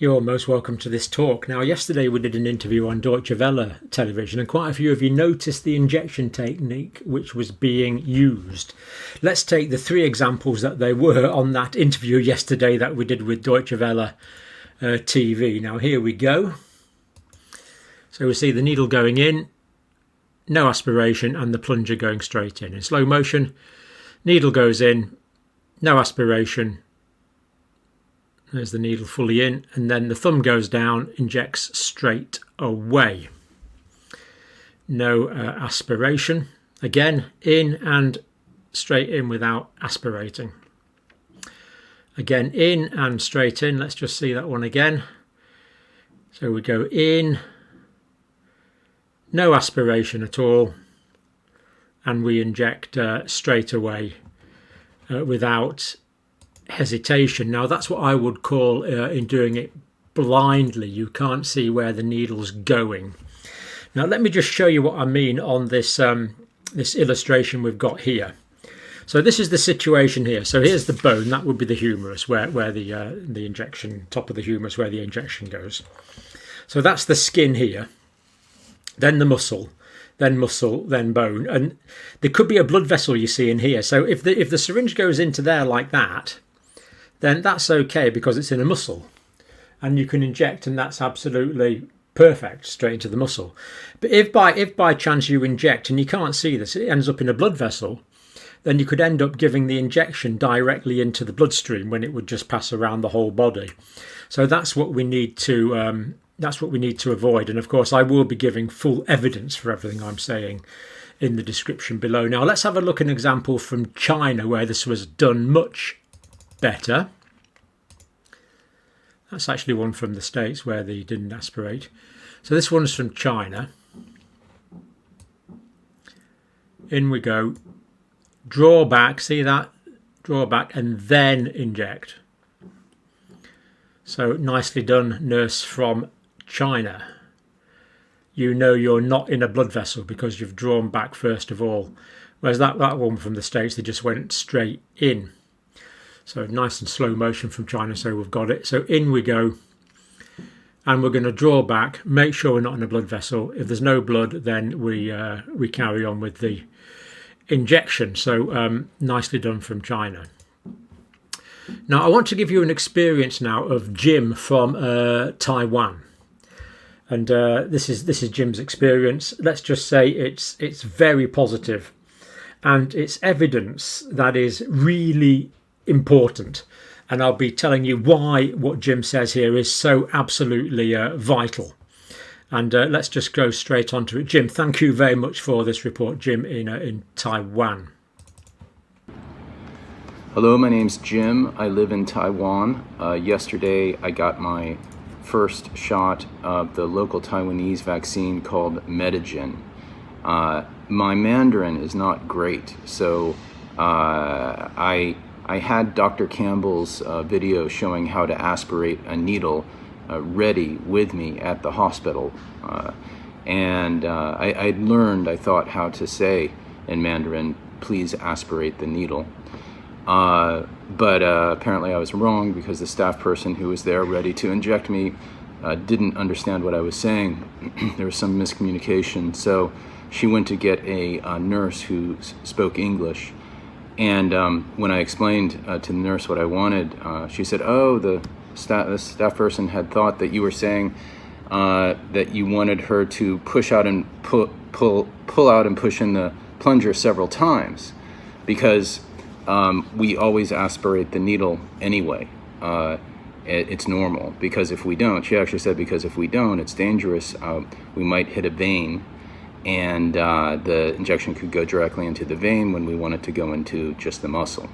You're most welcome to this talk. Now, yesterday we did an interview on Deutsche Welle television, and quite a few of you noticed the injection technique which was being used. Let's take the three examples that there were on that interview yesterday that we did with Deutsche Welle TV. Now, here we go. So we see the needle going in, no aspiration, and the plunger going straight in. In slow motion, needle goes in, no aspiration. There's the needle fully in, and then the thumb goes down, injects straight away. No aspiration. Again, in and straight in without aspirating. Again, in and straight in. Let's just see that one again. So we go in, no aspiration at all, and we inject straight away without hesitation. Now that's what I would call in doing it blindly. You can't see where the needle's going. Now let me just show you what I mean on this this illustration we've got here. So this is the situation here. So here's the bone, that would be the humerus, where the injection, top of the humerus where the injection goes. So that's the skin here, then the muscle, then bone, and there could be a blood vessel you see in here. So if the syringe goes into there like that, then that's okay because it's in a muscle and you can inject, and that's absolutely perfect, straight into the muscle. But if by chance you inject and you can't see this, it ends up in a blood vessel, then you could end up giving the injection directly into the bloodstream when it would just pass around the whole body. So that's what we need to avoid. And of course I will be giving full evidence for everything I'm saying in the description below. Now let's have a look at an example from China where this was done much better. That's actually one from the States where they didn't aspirate. So this one's from China. In we go. Draw back, see that? Draw back and then inject. So nicely done, nurse from China. You know you're not in a blood vessel because you've drawn back first of all. Whereas that one from the States, they just went straight in. So nice and slow motion from China, so we've got it. So in we go, and we're going to draw back, make sure we're not in a blood vessel. If there's no blood, then we carry on with the injection. So nicely done from China. Now I want to give you an experience now of Jim from Taiwan. And this is Jim's experience. Let's just say it's very positive, and it's evidence that is really important, and I'll be telling you why what Jim says here is so absolutely vital. And let's just go straight on to it. Jim, thank you very much for this report. Jim in Taiwan. Hello, my name's Jim. I live in Taiwan. Yesterday I got my first shot of the local Taiwanese vaccine called Medigen. My Mandarin is not great, so I had Dr. Campbell's video showing how to aspirate a needle ready with me at the hospital. I learned, I thought, how to say in Mandarin, please aspirate the needle. But apparently I was wrong because the staff person who was there ready to inject me didn't understand what I was saying. There was some miscommunication. So she went to get a nurse who spoke English. And when I explained to the nurse what I wanted, she said, oh, the staff person had thought that you were saying that you wanted her to push out and pull out and push in the plunger several times, because we always aspirate the needle anyway. It's normal, because if we don't, she actually said, because if we don't, it's dangerous. We might hit a vein, and the injection could go directly into the vein when we want it to go into just the muscle.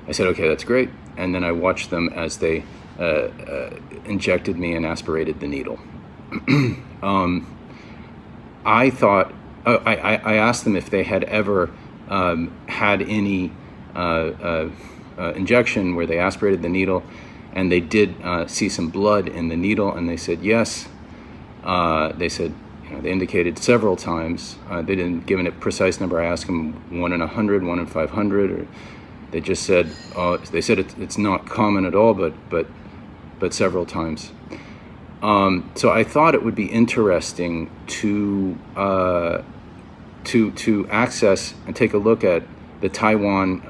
I said, okay, that's great. And then I watched them as they injected me and aspirated the needle. I thought, I asked them if they had ever had any injection where they aspirated the needle and they did see some blood in the needle, and they said yes. They said, they indicated several times. They didn't give a precise number. I asked them 1 in 100, 1 in 500, or they just said, they said it's not common at all, but but several times. So I thought it would be interesting to access and take a look at the Taiwan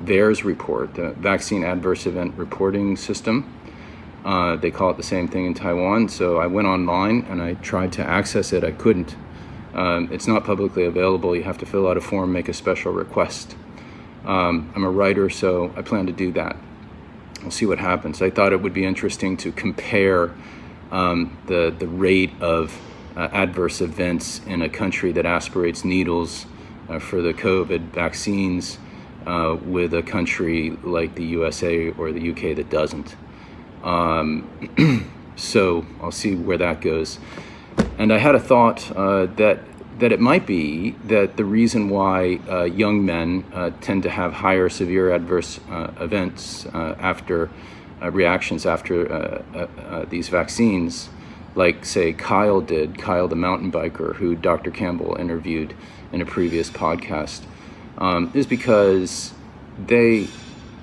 VAERS report, the Vaccine Adverse Event Reporting System. They call it the same thing in Taiwan. So I went online and I tried to access it. I couldn't. It's not publicly available. You have to fill out a form, make a special request. I'm a writer, so I plan to do that. We'll see what happens. I thought it would be interesting to compare the rate of adverse events in a country that aspirates needles for the COVID vaccines with a country like the USA or the UK that doesn't. So I'll see where that goes. And I had a thought that it might be that the reason why young men tend to have higher severe adverse events after reactions after these vaccines, like say Kyle the mountain biker who Dr. Campbell interviewed in a previous podcast, is because they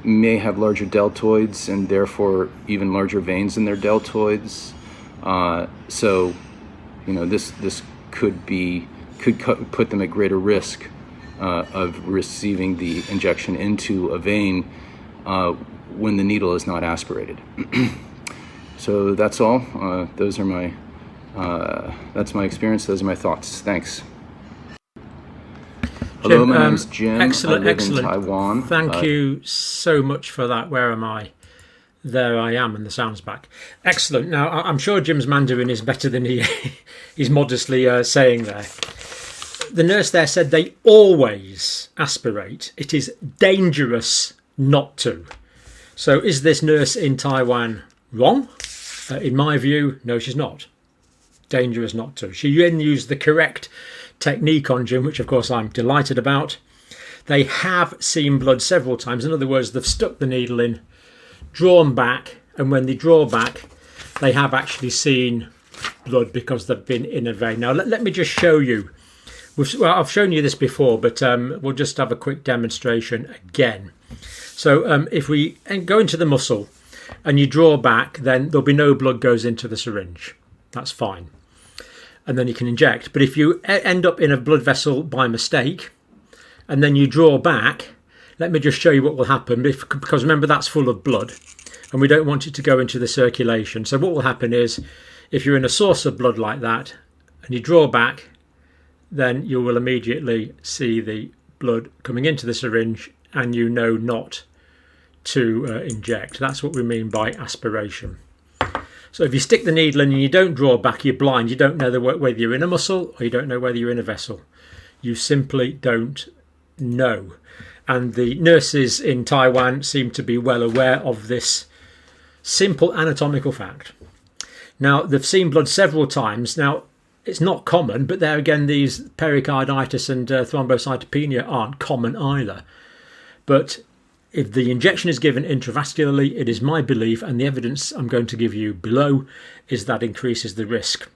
may have larger deltoids and therefore even larger veins in their deltoids. So, you know, this could put them at greater risk of receiving the injection into a vein when the needle is not aspirated. So that's all. Those are my that's my experience. Those are my thoughts. Thanks. Hello, my name's Jim. Excellent, I live excellent. in Taiwan. Thank you so much for that. Where am I? There I am, and the sound's back. Excellent. Now, I'm sure Jim's Mandarin is better than he's modestly saying there. The nurse there said they always aspirate. It is dangerous not to. So is this nurse in Taiwan wrong? In my view, no, she's not. Dangerous not to. She then used the correct technique on Jim, which of course I'm delighted about. They have seen blood several times. In other words, they've stuck the needle in, drawn back, and when they draw back, they have actually seen blood because they've been in a vein. Now, let me just show you. Well, I've shown you this before, but we'll just have a quick demonstration again. So if we go into the muscle and you draw back, then there'll be no blood goes into the syringe. That's fine. And then you can inject. But if you end up in a blood vessel by mistake and then you draw back, let me just show you what will happen, because remember that's full of blood and we don't want it to go into the circulation. So what will happen is if you're in a source of blood like that and you draw back, then you will immediately see the blood coming into the syringe and you know not to inject. That's what we mean by aspiration. So if you stick the needle in and you don't draw back, you're blind. You don't know whether you're in a muscle or you don't know whether you're in a vessel. You simply don't know. And the nurses in Taiwan seem to be well aware of this simple anatomical fact. Now, they've seen blood several times. Now, it's not common, but there again, these pericarditis and thrombocytopenia aren't common either. But if the injection is given intravascularly, it is my belief, and the evidence I'm going to give you below, is that increases the risk.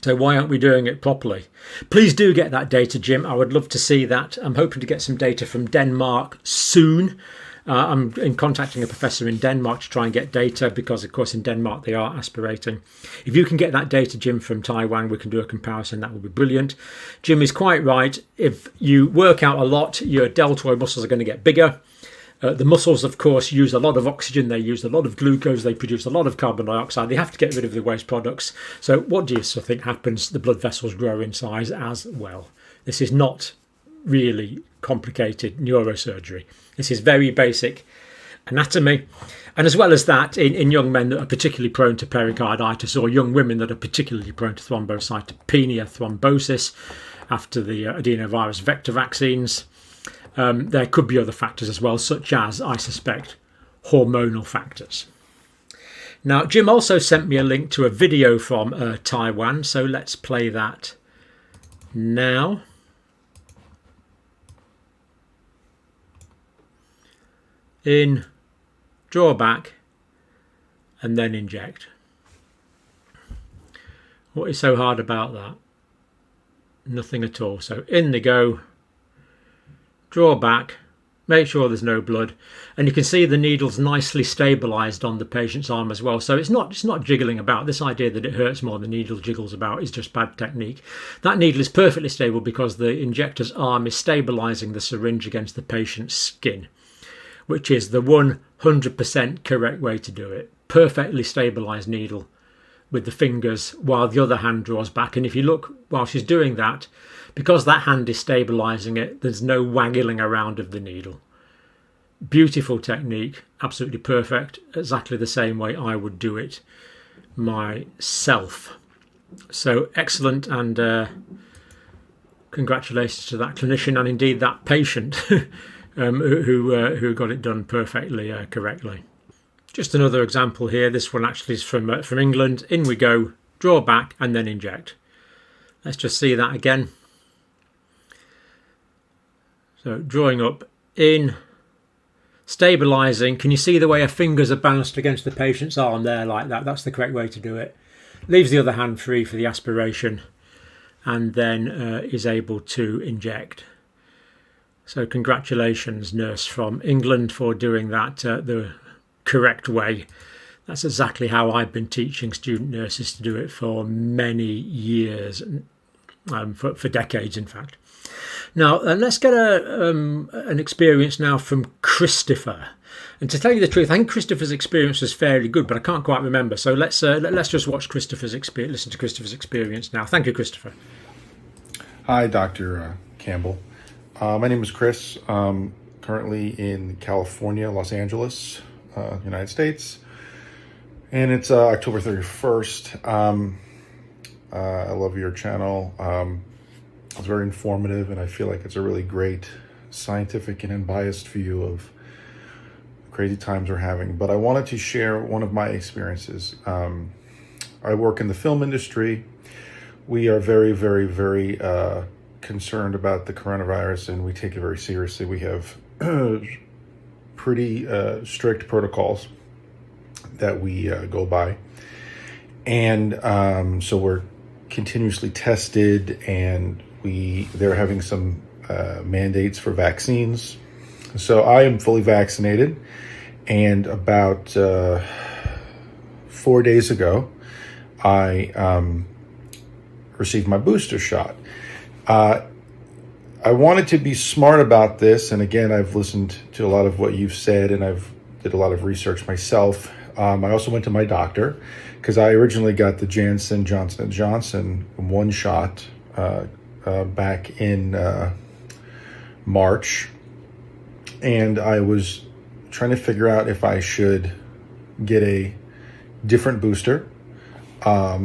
So why aren't we doing it properly? Please do get that data, Jim. I would love to see that. I'm hoping to get some data from Denmark soon. I'm in contacting a professor in Denmark to try and get data because, of course, in Denmark they are aspirating. If you can get that data, Jim, from Taiwan, we can do a comparison. That would be brilliant. Jim is quite right. If you work out a lot, your deltoid muscles are going to get bigger. The muscles, of course, use a lot of oxygen. They use a lot of glucose. They produce a lot of carbon dioxide. They have to get rid of the waste products. So what do you think happens? The blood vessels grow in size as well. This is not really complicated neurosurgery. This is very basic anatomy. And as well as that, in young men that are particularly prone to pericarditis or young women that are particularly prone to thrombocytopenia, thrombosis, after the adenovirus vector vaccines, there could be other factors as well, such as, I suspect, hormonal factors. Now, Jim also sent me a link to a video from Taiwan, so let's play that now. In, draw back, and then inject. What is so hard about that? Nothing at all. So in they go. Draw back, Make sure there's no blood, and you can see the needle's nicely stabilized on the patient's arm as well. So it's not jiggling about. This idea that it hurts more than the needle jiggles about is just bad technique. That needle is perfectly stable because the injector's arm is stabilizing the syringe against the patient's skin, which is the 100% correct way to do it. Perfectly stabilized needle with the fingers while the other hand draws back. And if you look while she's doing that, because that hand is stabilizing it, there's no waggling around of the needle. Beautiful technique, absolutely perfect, exactly the same way I would do it myself. So excellent, and congratulations to that clinician and indeed that patient who got it done perfectly correctly. Just another example here. This one actually is from England. In we go, draw back and then inject. Let's just see that again. So drawing up, in, stabilising. Can you see the way her fingers are balanced against the patient's arm there like that? That's the correct way to do it. Leaves the other hand free for the aspiration and then is able to inject. So congratulations, nurse from England, for doing that the correct way. That's exactly how I've been teaching student nurses to do it for many years, for decades in fact. Now, let's get an experience now from Christopher. And to tell you the truth, I think Christopher's experience was fairly good, but I can't quite remember. So let's just watch Christopher's experience, listen to Christopher's experience now. Thank you, Christopher. Hi, Dr. Campbell. My name is Chris. Currently in California, Los Angeles, United States. And it's October 31st. I love your channel. It's very informative, and I feel like it's a really great scientific and unbiased view of crazy times we're having. But I wanted to share one of my experiences. I work in the film industry. We are very, very, very concerned about the coronavirus, and we take it very seriously. We have pretty strict protocols that we go by. And so we're continuously tested, and they're having some mandates for vaccines. So I am fully vaccinated, and about 4 days ago, I received my booster shot. I wanted to be smart about this, and again, I've listened to a lot of what you've said, and I've did a lot of research myself. I also went to my doctor because I originally got the Johnson & Johnson one shot back in March, and I was trying to figure out if I should get a different booster, a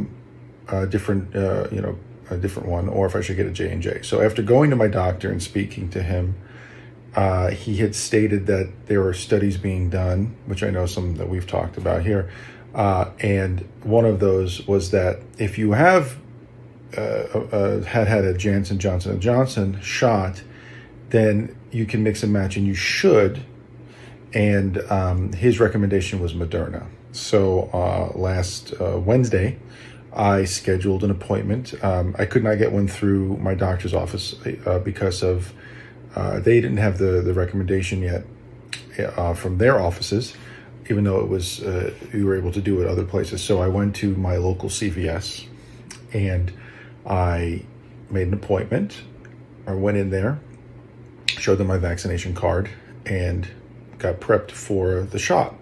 different one, or if I should get a J&J. So after going to my doctor and speaking to him, he had stated that there were studies being done, which I know some that we've talked about here, and one of those was that if you have had a Johnson & Johnson shot, then you can mix and match, and you should. And his recommendation was Moderna. So last Wednesday, I scheduled an appointment. I could not get one through my doctor's office because of they didn't have the recommendation yet from their offices, even though it was you were able to do it other places. So I went to my local CVS, and I made an appointment. I went in there, showed them my vaccination card, and got prepped for the shot.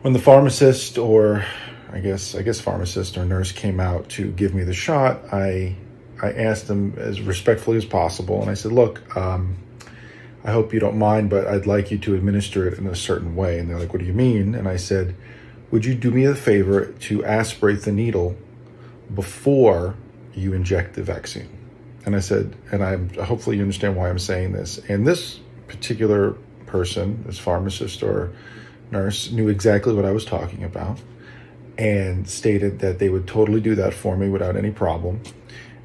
When the pharmacist, or I guess pharmacist or nurse, came out to give me the shot, I asked them as respectfully as possible, and I said, look, I hope you don't mind, but I'd like you to administer it in a certain way. And they're like, what do you mean? And I said, would you do me a favor to aspirate the needle before you inject the vaccine? And I said, and hopefully you understand why I'm saying this. And this particular person, this pharmacist or nurse, knew exactly what I was talking about, and stated that they would totally do that for me without any problem.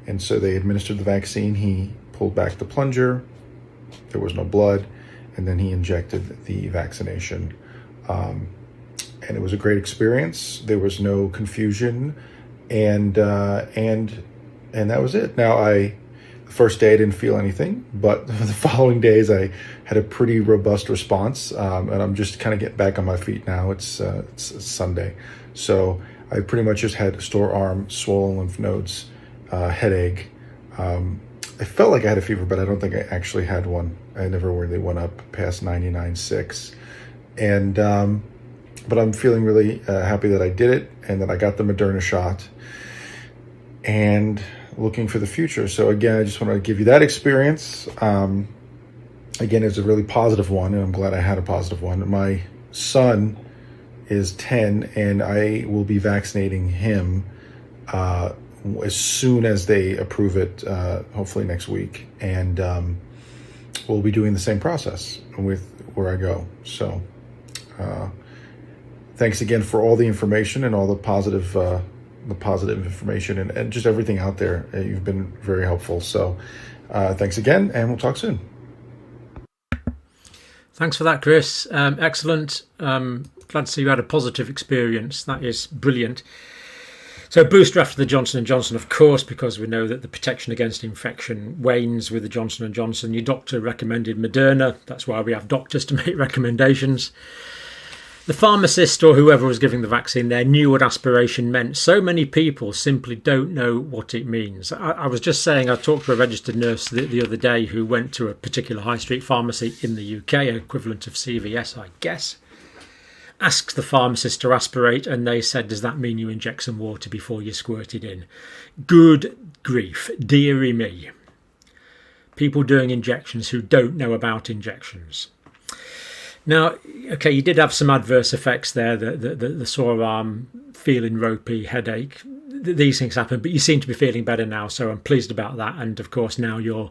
And so they administered the vaccine. He pulled back the plunger. There was no blood. And then he injected the vaccination. And it was a great experience. There was no confusion. And that was it. Now, the First day I didn't feel anything, but the following days I had a pretty robust response, and I'm just kind of getting back on my feet now. It's Sunday, so I pretty much just had sore arm, swollen lymph nodes, headache. I felt like I had a fever, but I don't think I actually had one. I never really went up past 99.6, and but I'm feeling really happy that I did it and that I got the Moderna shot, and looking for the future. So again, I just want to give you that experience. Again, it's a really positive one, and I'm glad I had a positive one. My son is 10, and I will be vaccinating him as soon as they approve it, hopefully next week. And we'll be doing the same process with where I go. So thanks again for all the information and all the positive information and just everything out there. You've been very helpful. So thanks again, and we'll talk soon. Thanks for that, Chris. Excellent. Glad to see you had a positive experience. That is brilliant. So booster after the Johnson & Johnson, of course, because we know that the protection against infection wanes with the Johnson & Johnson. Your doctor recommended Moderna. That's why we have doctors to make recommendations. The pharmacist or whoever was giving the vaccine there knew what aspiration meant. So many people simply don't know what it means. I was just saying, I talked to a registered nurse the other day who went to a particular high street pharmacy in the UK, equivalent of CVS, I guess. Asked the pharmacist to aspirate, and they said, does that mean you inject some water before you squirt it in? Good grief, dearie me. People doing injections who don't know about injections. Now, okay, you did have some adverse effects there, the sore arm, feeling ropey, headache. These things happen, but you seem to be feeling better now, so I'm pleased about that. And of course, now your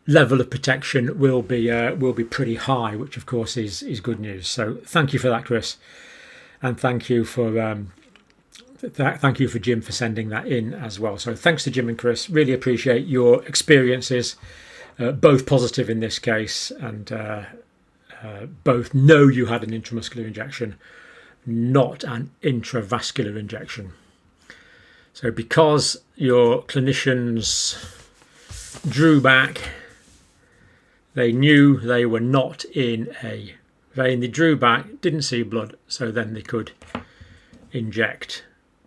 level of protection will be pretty high, which of course is good news. So thank you for that, Chris, and thank you for Jim for sending that in as well. So thanks to Jim and Chris. Really appreciate your experiences, both positive in this case, and both know you had an intramuscular injection, not an intravascular injection. So because your clinicians drew back, they knew they were not in a vein. They drew back, didn't see blood, so then they could inject,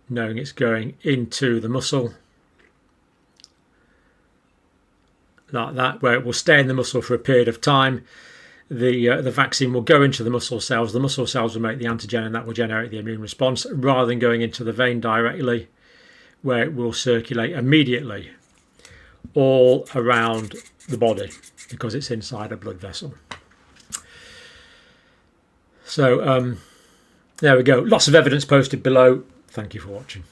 knowing it's going into the muscle, like that, where it will stay in the muscle for a period of time. The vaccine will go into the muscle cells. The muscle cells will make the antigen, and that will generate the immune response, rather than going into the vein directly, where it will circulate immediately all around the body because it's inside a blood vessel. So there we go. Lots of evidence posted below. Thank you for watching.